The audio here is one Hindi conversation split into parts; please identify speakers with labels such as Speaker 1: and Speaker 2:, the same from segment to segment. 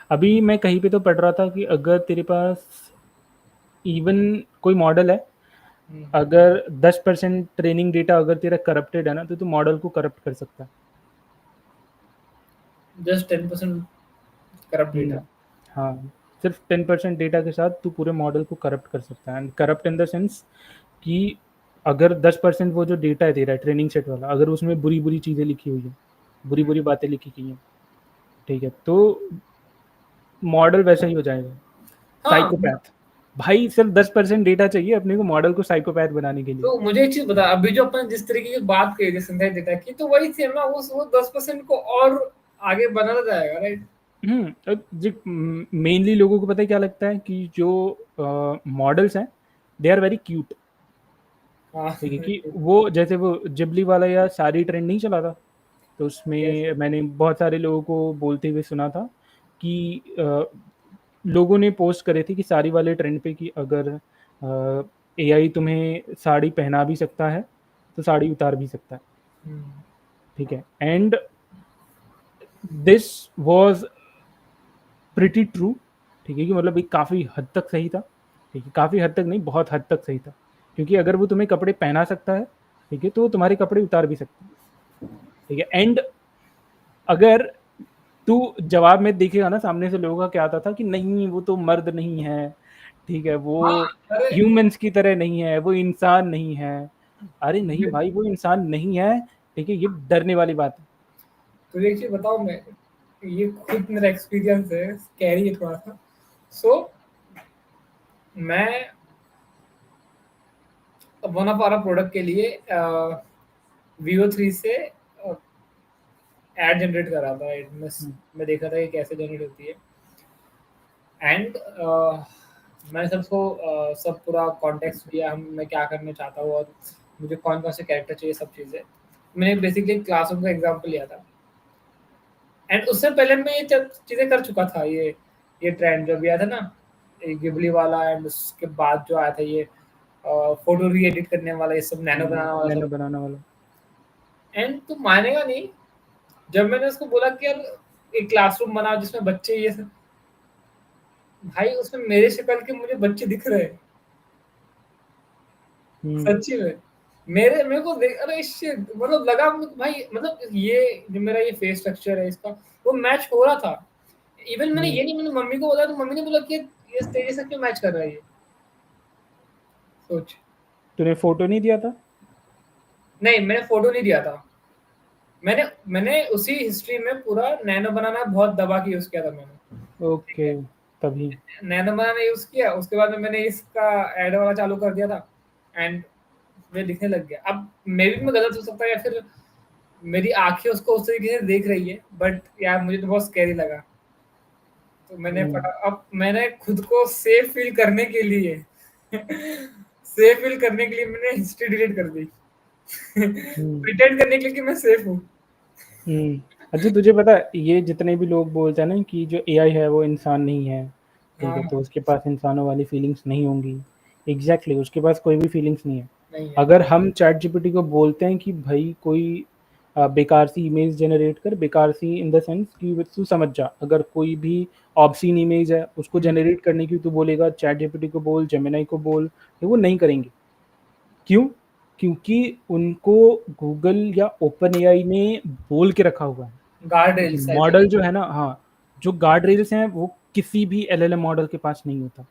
Speaker 1: अभी मैं कहीं पे तो पढ़ रहा था कि अगर तेरे पास इवन कोई मॉडल है, अगर 10% ट्रेनिंग डेटा अगर तेरा करप्टेड है ना, तो तू मॉडल को करप्ट कर सकता है।
Speaker 2: जस्ट 10% करप्ट
Speaker 1: हम्म,
Speaker 2: डेटा।
Speaker 1: हाँ, सिर्फ 10% डेटा के साथ तू पूरे मॉडल को करप्ट कर सकता है। And corrupt in the sense कि अगर 10% वो जो डेटा है तेरा ट्रेनिंग सेट वाला, अगर उसमें बुरी बुरी चीज़ें लिखी हुई हैं, बुरी बुरी बातें लिखी गई हैं, ठीक है, तो मॉडल वैसा ही हो जाएगा,
Speaker 2: हाँ,
Speaker 1: साइकोपैथ। भाई सिर्फ 10% डेटा चाहिए अपने को मॉडल को साइकोपैथ बनाने के लिए।
Speaker 2: तो मुझे एक चीज बता, अभी जो अपन जिस तरीके की बात करी थी सिंथेटिक डेटा की, तो वही सेम ना, वो 10% को और आगे बनाना जाएगा, राइट?
Speaker 1: मेनली लोगों को पता है क्या लगता है कि जो मॉडल्स हैं, दे आर वेरी क्यूट।
Speaker 2: हाँ।
Speaker 1: ठीक है, कि वो जैसे वो जिबली वाला या सारी ट्रेंड नहीं चला था, तो
Speaker 2: यस।
Speaker 1: उसमें मैंने बहुत सारे लोगों को बोलते हुए सुना था कि लोगों ने पोस्ट करे थे कि साड़ी वाले ट्रेंड पे कि अगर एआई तुम्हें साड़ी पहना भी सकता है तो साड़ी उतार भी सकता है। ठीक है, and this was pretty true. ठीक है, कि मतलब एक काफ़ी हद तक सही था। ठीक है, काफ़ी हद तक नहीं, बहुत हद तक सही था, क्योंकि अगर वो तुम्हें कपड़े पहना सकता है, ठीक है, तो वो तुम्हारे कपड़े उतार भी सकता है। ठीक है, एंड अगर तू जवाब में देखेगा ना, सामने से लोगों का क्या आता था कि नहीं वो तो मर्द नहीं है, ठीक है, वो
Speaker 2: हाँ। अरे,
Speaker 1: ह्यूमंस की तरह नहीं है, वो इंसान नहीं है। अरे नहीं भाई, वो इंसान नहीं है। ठीक है, ये डरने वाली बात है।
Speaker 2: तुझे एक चीज बताऊं मैं, ये खुद मेरा एक्सपीरियंस है, कैरी है थोड़ा सा। सो मैं वन ऑफ आवर प्रोडक्ट के लिए Veo3 से एड जनरेट कर रहा था।
Speaker 1: हम्म,
Speaker 2: मैं देखा था कि कैसे जनरेट होती है। एंड मैंने सबको सब पूरा कॉन्टेक्स्ट दिया, हम मैं क्या करना चाहता हूँ और मुझे कौन कौन से कैरेक्टर चाहिए, सब चीज़ें। मैंने बेसिकली क्लासरूम का एग्जाम्पल लिया था। एंड उससे पहले मैं ये चीज़ें कर चुका था। ये ट्रेंड जो भी आया था ना, ये गिबली वाला, एंड उसके बाद जो आया था ये फोटो री एडिट करने वाला, ये सब नैनो बनाना वाला
Speaker 1: नैनो
Speaker 2: सब।
Speaker 1: बनाना वाला।
Speaker 2: एंड तू मानेगा नहीं, जब मैंने उसको बोला कि यार एक क्लासरूम बनाओ जिसमें बच्चे ये सब, भाई उसमें मेरे शक्ल के मुझे बच्चे दिख रहे हैं,
Speaker 1: हम्म,
Speaker 2: सच्ची में। मेरे को देख, अरे शिट, मतलब लगा भाई, मतलब ये जो मेरा ये फेस स्ट्रक्चर है इसका, वो मैच हो रहा था। इवन मैंने
Speaker 1: हम्म।
Speaker 2: ये नहीं, मैंने मम्मी को बोला तो मम्मी ने बोला कि ये तेरे से क्यों मैच कर रहा है ये, सोच।
Speaker 1: तूने फोटो नहीं दिया था?
Speaker 2: नहीं, मैंने फोटो नहीं दिया था। मैंने मैंने उसी हिस्ट्री में पूरा नैनो बनाना बहुत दबा के यूज किया था मैंने। ठीक
Speaker 1: ओके,
Speaker 2: है,
Speaker 1: तभी।
Speaker 2: नैनो बनाना यूज किया, उसके बाद में मैंने इसका एड वाला चालू कर दिया था। एंड वे दिखने लग गया। अब मे भी मैं गलत हो सकता है, या फिर मेरी आंखें उसको उस तरीके से देख रही है, बट यार मुझे तो बहुत स्कैरी लगा। तो
Speaker 1: हम्म,
Speaker 2: अब मैंने खुद को सेफ फील करने के लिए सेफ फील करने के लिए मैंने हिस्ट्री डिलीट कर दी।
Speaker 1: हम्म,
Speaker 2: प्रिटेंड करने के लिए कि मैं सेफ हूँ।
Speaker 1: हम्म। अच्छा, तुझे पता है ये जितने भी लोग बोलते हैं ना कि जो एआई है वो इंसान नहीं है, ठीक है,
Speaker 2: हाँ,
Speaker 1: तो उसके पास इंसानों वाली फीलिंग्स नहीं होंगी। एग्जैक्टली exactly, उसके पास कोई भी फीलिंग्स नहीं है।
Speaker 2: नहीं है।
Speaker 1: अगर हम चैट जीपीटी को बोलते हैं कि भाई कोई बेकार सी इमेज जनरेट कर, बेकार सी इन द सेंस कि तू समझ जा, अगर कोई भी ऑब्सीन इमेज है उसको जनरेट करने की तू बोलेगा चैट जीपीटी को बोल, जेमिनाई को बोल, तो वो नहीं करेंगे। क्यों? क्योंकि उनको गूगल या ओपन एआई ने बोल के रखा हुआ है
Speaker 2: गार्ड
Speaker 1: कि
Speaker 2: रेल्स आई थिंक।
Speaker 1: मॉडल जो है ना, हाँ, जो गार्ड रेल्स हैं वो किसी भी एलएलएम मॉडल के पास नहीं होता।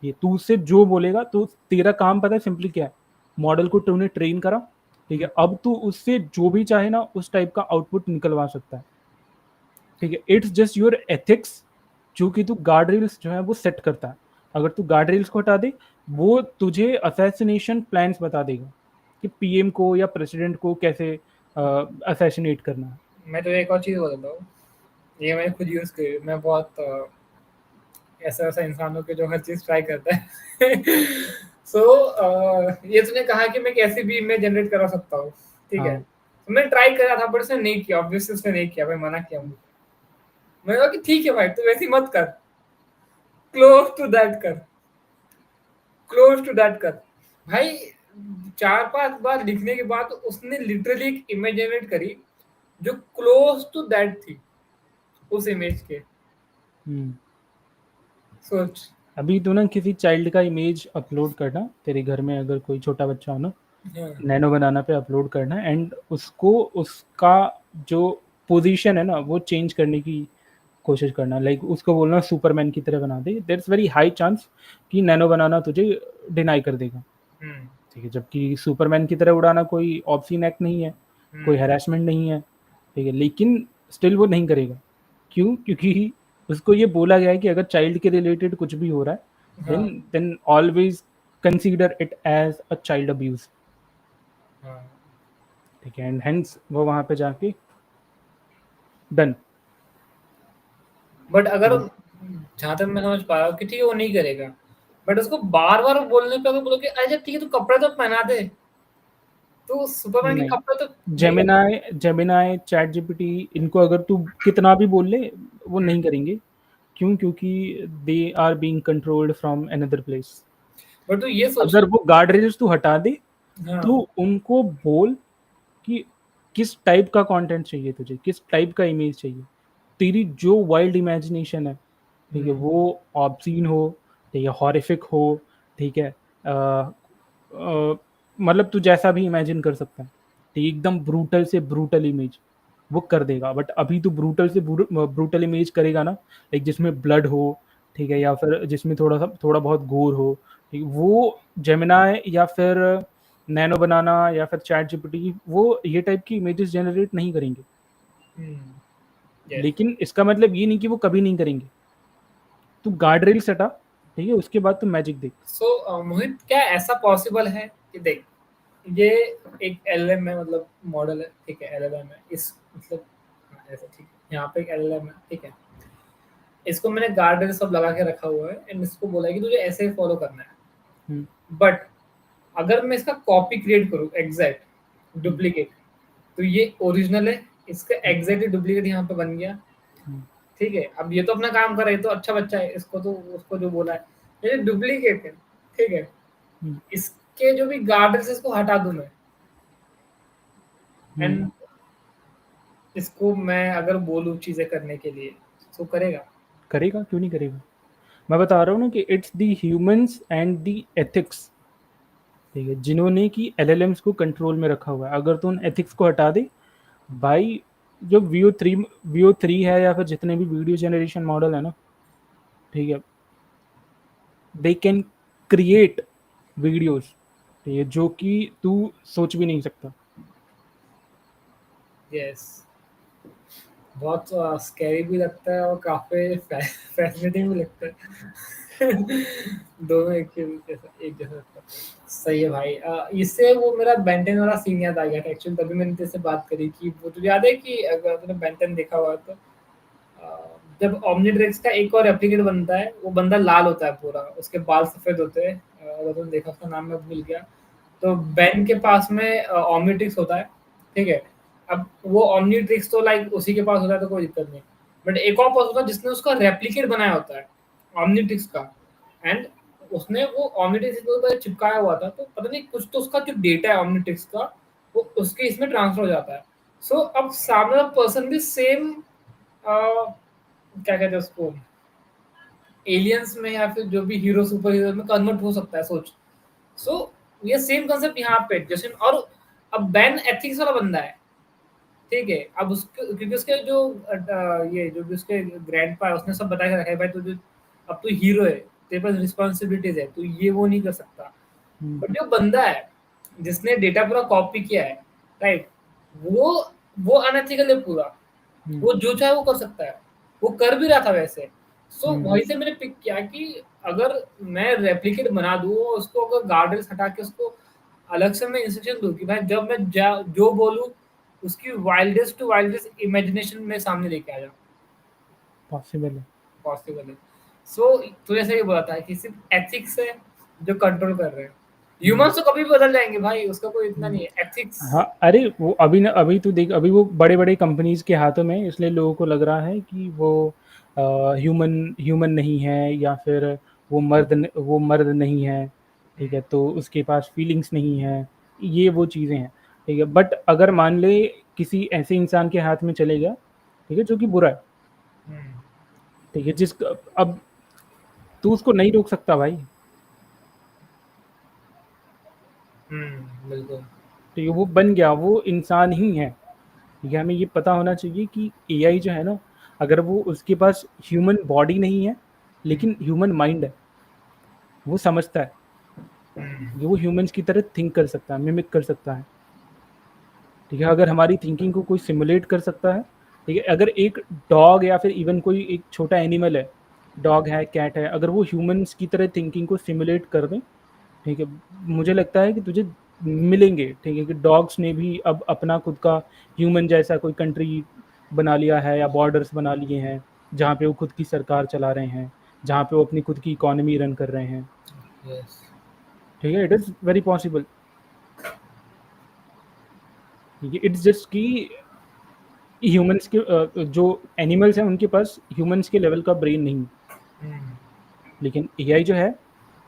Speaker 1: ये तू उससे जो बोलेगा, तो तेरा काम पता है सिंपली क्या है? मॉडल को तूने ट्रेन करा, ठीक है, अब तू उससे जो भी चाहे ना उस टाइप का आउटपुट निकलवा सकता है। ठीक है, इट्स जस्ट योर एथिक्स, जो कि तू गार्ड रेल्स जो है वो सेट करता है। अगर तू गार्ड रेल्स को हटा दे, वो तुझे असैसिनेशन प्लान्स बता देगा कि पीएम को या प्रेसिडेंट को कैसे असैसिनेट करना है।
Speaker 2: मैं तो एक और चीज़ बताता हूँ, ये मैंने खुद यूज़ की। मैं बहुत ऐसा ऐसा इंसान हूँ कि जो हर चीज़ ट्राई करता है। सो ये तूने कहा कि मैं कैसी भी इमेज जनरेट करा सकता हूँ, ठीक है।
Speaker 1: हाँ।
Speaker 2: तो मैं ट्राई कर रहा था, बट उसने नहीं किया, ऑब्वियसली उसने नहीं किया भाई, मना किया मुझे। मैंने कहा कि ठीक है भाई, तू वैसी मत कर, क्लोज टू दैट कर, क्लोज टू दैट कर। भाई 4-5 बार लिखने के बाद उसने लिटरली एक इमेज जनरेट करी जो क्लोज टू दैट थी, उस इमेज के।
Speaker 1: हुँ।
Speaker 2: सोच।
Speaker 1: अभी तू ना किसी चाइल्ड का इमेज अपलोड करना, तेरे घर में अगर कोई छोटा बच्चा हो ना,
Speaker 2: हाँ,
Speaker 1: नैनो बनाना पे अपलोड करना एंड उसको उसका जो पोज़ीशन है ना, वो चेंज करने की कोशिश करना। लाइक उसको बोलना सुपरमैन की तरह बना दे, there is very high chance कि नैनो बनाना तुझे डिनाई कर देगा।
Speaker 2: हुँ,
Speaker 1: ठीक है, जबकि सुपरमैन की तरह उड़ाना कोई ऑब्ससीन एक्ट नहीं है, कोई
Speaker 2: हुँ,
Speaker 1: हैरेसमेंट नहीं है, ठीक है? लेकिन स्टिल वो नहीं करेगा। क्यों? क्योंकि उसको ये बोला गया है कि अगर चाइल्ड के रिलेटेड कुछ भी हो रहा है,
Speaker 2: हाँ,
Speaker 1: then always consider it as a child abuse,
Speaker 2: हाँ।
Speaker 1: ठीक है? एंड हेंस वो वहाँ पे जाके डन।
Speaker 2: बट अगर,
Speaker 1: ठीक
Speaker 2: जहाँ तक मैं समझ पा रहा हूँ कि ठीक है वो नहीं करेगा, बट उसको बार-बार बोलने पे अगर बोलो कि अच्छा ठीक है तू कपड़े तो पहना दे, तो
Speaker 1: है?
Speaker 2: सुपरमैन के
Speaker 1: नहीं,
Speaker 2: कपड़े तो नहीं कर।
Speaker 1: जेमिनी, चैटजीपीटी इनको अगर तू कितना भी बोल ले, वो
Speaker 2: हुँ,
Speaker 1: नहीं करेंगे। क्यों? क्योंकि they are being controlled from another place.
Speaker 2: But तू ये सोच
Speaker 1: अगर
Speaker 2: ना।
Speaker 1: वो गार्ड रेल्स तू हटा दे,
Speaker 2: हाँ,
Speaker 1: तो उनको बोल कि किस टाइप का कंटेंट चाहिए तुझे, किस टाइप का इमेज चाहिए। तेरी जो वाइल्ड इमेजिनेशन है, ठीक है,
Speaker 2: हुँ,
Speaker 1: वो ऑब्सीन हो, ठीक है, हॉरिफिक हो, ठीक है, मतलब तू जैसा भी इमेजिन कर सकता है, ठीक है, एकदम ब्रूटल से ब्रूटल इमेज वो कर देगा। बट अभी तू ब्रूटल से ब्रूटल इमेज करेगा ना, लाइक जिसमें ब्लड हो, ठीक है, या फिर जिसमें थोड़ा बहुत गोर हो, ठीक, वो जेमिनाई या फिर नैनो बनाना या फिर चैट जीपीटी वो ये टाइप की इमेजेस जनरेट नहीं करेंगे।
Speaker 2: हुँ, यस।
Speaker 1: लेकिन इसका मतलब ये नहीं कि वो कभी नहीं करेंगे। तू गार्ड रेल्स हटा, ठीक है, उसके बाद तू मैजिक देख।
Speaker 2: सो मोहित, क्या ऐसा पॉसिबल है कि देख, ये एक एलएलएम है, मतलब मॉडल है, ठीक है, एलएलएम है इस मतलब, हाँ, ऐसा ठीक है, यहाँ पे एक एलएलएम है, ठीक है, इसको मैंने गार्ड सब लगा के रखा हुआ है एंड इसको बोला है कि तुझे ऐसे ही फॉलो करना है।
Speaker 1: हुँ,
Speaker 2: बट अगर मैं इसका कॉपी क्रिएट करूँ एग्जैक्ट
Speaker 1: हुँ,
Speaker 2: डुप्लीकेट, तो ये ओरिजिनल है, इसका
Speaker 1: हुँ,
Speaker 2: एग्जैक्ट डुप्लीकेट यहाँ पे बन गया।
Speaker 1: हुँ,
Speaker 2: ठीक है, अब ये तो अपना काम कर रहा है, ये तो अच्छा बच्चा है, इसको तो उसको जो बोला है ये डुप्लीकेट है। ठीक है,
Speaker 1: हुँ,
Speaker 2: इसके जो भी गार्डर्स है इसको हटा दूं मैं,
Speaker 1: हुँ।
Speaker 2: एंड इसको मैं अगर बोलूँ चीजें करने के लिए तो करेगा।
Speaker 1: करेगा, क्यों नहीं करेगा? मैं बता रहा हूँ ना कि it's the humans and the ethics, ठीक है, जिन्होंने कि एलएलएम्स को कंट्रोल में रखा हुआ है। अगर तू उन एथिक्स को हटा दे, भाई, जो वीओ थ्री है या फिर जितने भी वीडियो जनरेशन मॉडल है ना, ठीक है, दे कैन क्रिएट वीडियोस, ठीक है, जो कि तू सोच भी नहीं सकता।
Speaker 2: यस, बहुत स्कैरी भी लगता है और काफी फैसिनेटिंग भी लगता है। दोनों एक जैसा लगता है। सही है भाई। इससे वो मेरा बेंटेन वाला सीन याद आ गया था एक्चुअली, तभी मैंने तेरे से बात करी कि वो तुझे याद है कि अगर तूने बेंटेन देखा हुआ है तो जब ओमनिट्रिक्स का एक और रेप्लिकेट बनता है, वो बंदा लाल होता है पूरा, उसके बाल सफेद होते हैं, अगर तुमने देखा, उसका नाम मैं भूल गया। तो बेन के पास में ओमनिट्रिक्स होता है, ठीक है। अब वो ओमनिट्रिक्स तो लाइक उसी के पास होता है तो कोई दिक्कत नहीं, बट एक और पास होता है जिसने उसका रेप्लिकेट बनाया होता है ओमनिट्रिक्स का, एंड उसने वो ओमनिट्रिक्स के ऊपर चिपकाया हुआ था, तो पता नहीं कुछ तो उसका जो डेटा है ओमनिट्रिक्स का, वो उसके इसमें ट्रांसफर हो जाता है। सो अब सामने वाला पर्सन भी सेम, क्या कहते हैं उसको, एलियंस में या फिर जो भी हीरो सुपर हीरो में कन्वर्ट हो सकता है, सोच। सो ये सेम कंसेप्ट यहाँ पे जैसे, और अब बैन एथिक्स वाला बंदा है, ठीक है। अब उसके, क्योंकि उसके जो ये जो भी उसके ग्रैंडपा है उसने सब बता के रखा है, भाई तुझे अब तू हीरो है, तेरे पास रिस्पॉन्सिबिलिटीज है, तू ये वो नहीं कर सकता।
Speaker 1: हुँ,
Speaker 2: बट जो बंदा है जिसने डेटा पूरा कॉपी किया है, राइट, वो वो अनएथिकल है पूरा,
Speaker 1: हुँ,
Speaker 2: वो जो चाहे वो कर सकता है, वो कर भी रहा था वैसे। सो
Speaker 1: हुँ,
Speaker 2: वहीं से मैंने पिक किया कि अगर मैं रेप्लिकेट बना दूँ और उसको अगर गार्डर्स हटा के उसको अलग से मैं इंस्ट्रक्शन दूँ कि भाई जब मैं जो बोलूँ उसकी वाइल्डेस्ट टू वाइल्डेस्ट इमेजिनेशन में सामने लेके आ जाओ,
Speaker 1: पॉसिबल है।
Speaker 2: पॉसिबल है। सो तो जैसे ये बोला था कि सिर्फ एथिक्स है जो कंट्रोल कर रहे हैं,
Speaker 1: हुँ,
Speaker 2: ह्यूमंस तो कभी भी बदल जाएंगे भाई, उसका कोई इतना
Speaker 1: हुँ।
Speaker 2: नहीं है, एथिक्स।
Speaker 1: हाँ, अरे वो अभी ना, अभी तू देख, अभी वो बड़े-बड़े कंपनीज़ के हाथों में है, इसलिए लोगों को लग रहा है कि वो ह्यूमन ह्यूमन नहीं है या फिर वो मर्द नहीं है, ठीक है? तो उसके पास फीलिंग्स नहीं है, ये वो चीज़ें हैं, ठीक है? बट अगर मान ले किसी ऐसे इंसान के हाथ में चले गया, ठीक है, जो कि बुरा है, ठीक है, अब तू उसको नहीं रोक सकता भाई।
Speaker 2: बिल्कुल।
Speaker 1: ठीक है, वो बन गया, वो इंसान ही है। ठीक है, हमें ये पता होना चाहिए कि एआई जो है ना, अगर वो उसके पास ह्यूमन बॉडी नहीं है
Speaker 2: हुँ,
Speaker 1: लेकिन ह्यूमन माइंड है, वो समझता है,
Speaker 2: हुँ,
Speaker 1: ये वो ह्यूमन्स की तरह थिंक कर सकता है, मिमिक कर सकता है। ठीक है, अगर हमारी थिंकिंग को कोई सिमुलेट कर सकता है, ठीक है, अगर एक डॉग या फिर इवन कोई एक छोटा एनिमल है, डॉग है, कैट है, अगर वो ह्यूमन्स की तरह थिंकिंग को सिमुलेट कर दें, ठीक है, मुझे लगता है कि तुझे मिलेंगे, ठीक है, कि डॉग्स ने भी अब अपना खुद का ह्यूमन जैसा कोई कंट्री बना लिया है या बॉर्डर्स बना लिए हैं, जहाँ पे वो खुद की सरकार चला रहे हैं, जहाँ पे वो अपनी खुद की इकोनॉमी रन कर रहे हैं।
Speaker 2: यस।
Speaker 1: ठीक है, इट इज़ वेरी पॉसिबल। ठीक है, इट्स जस्ट कि ह्यूमन्स के जो एनिमल्स हैं उनके पास ह्यूमन्स के लेवल का ब्रेन नहीं,
Speaker 2: हुँ,
Speaker 1: लेकिन एआई जो है,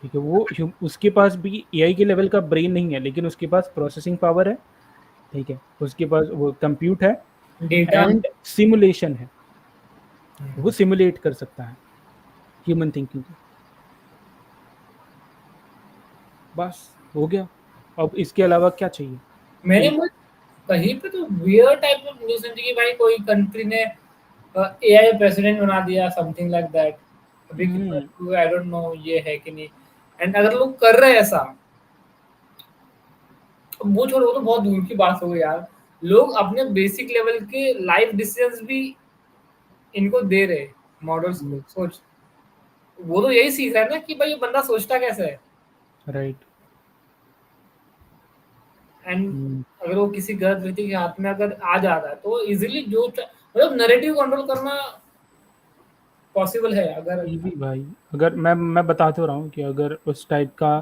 Speaker 1: ठीक है, वो उसके पास भी एआई के लेवल का ब्रेन नहीं है, लेकिन उसके पास प्रोसेसिंग पावर है। ठीक है, उसके पास वो कंप्यूट है
Speaker 2: डेटा।
Speaker 1: एंड सिमुलेशन है,
Speaker 2: हुँ,
Speaker 1: वो सिमुलेट कर सकता है ह्यूमन थिंकिंग को। बस हो गया, अब इसके अलावा क्या चाहिए।
Speaker 2: मैंने
Speaker 1: एक
Speaker 2: वो कहीं पे तो वियर्ड टाइप ऑफ न्यूज़ सुनी थी कि भाई कोई कंट्री ने एआई प्रेसिडेंट बना दिया, समथिंग लाइक दैट। अभी कितना
Speaker 1: हम्म,
Speaker 2: ट्रू आई डोंट नो ये है कि नहीं। एंड अगर लोग कर रहे हैं ऐसा, वो छोड़ो, वो तो बहुत दूर की बात हो गई यार। लोग अपने बेसिक लेवल के लाइफ डिसीजंस भी इनको दे रहे मॉडल्स को, सोच। वो तो यही सीख रहा है ना कि भाई ये बंदा सोचता कैसे है।
Speaker 1: राइट।
Speaker 2: एंड अगर वो किसी गलत व्यक्ति के हाथ में अगर आ जाता है तो इजीली मतलब नैरेटिव कंट्रोल करना पॉसिबल है अगर।
Speaker 1: इजी भाई, अगर मैं बता तो रहा हूँ कि अगर उस टाइप का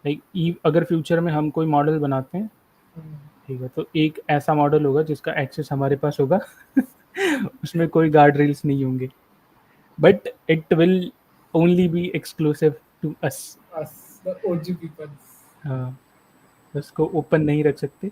Speaker 1: लाइक अगर फ्यूचर में हम कोई मॉडल बनाते हैं,
Speaker 2: हम्म,
Speaker 1: ठीक है, तो एक ऐसा मॉडल होगा जिसका एक्सेस हमारे पास होगा उसमें कोई गार्ड रेल्स नहीं होंगे, but it will only be exclusive to us.
Speaker 2: us the OG people।
Speaker 1: हाँ, उसको ओपन नहीं रख सकते।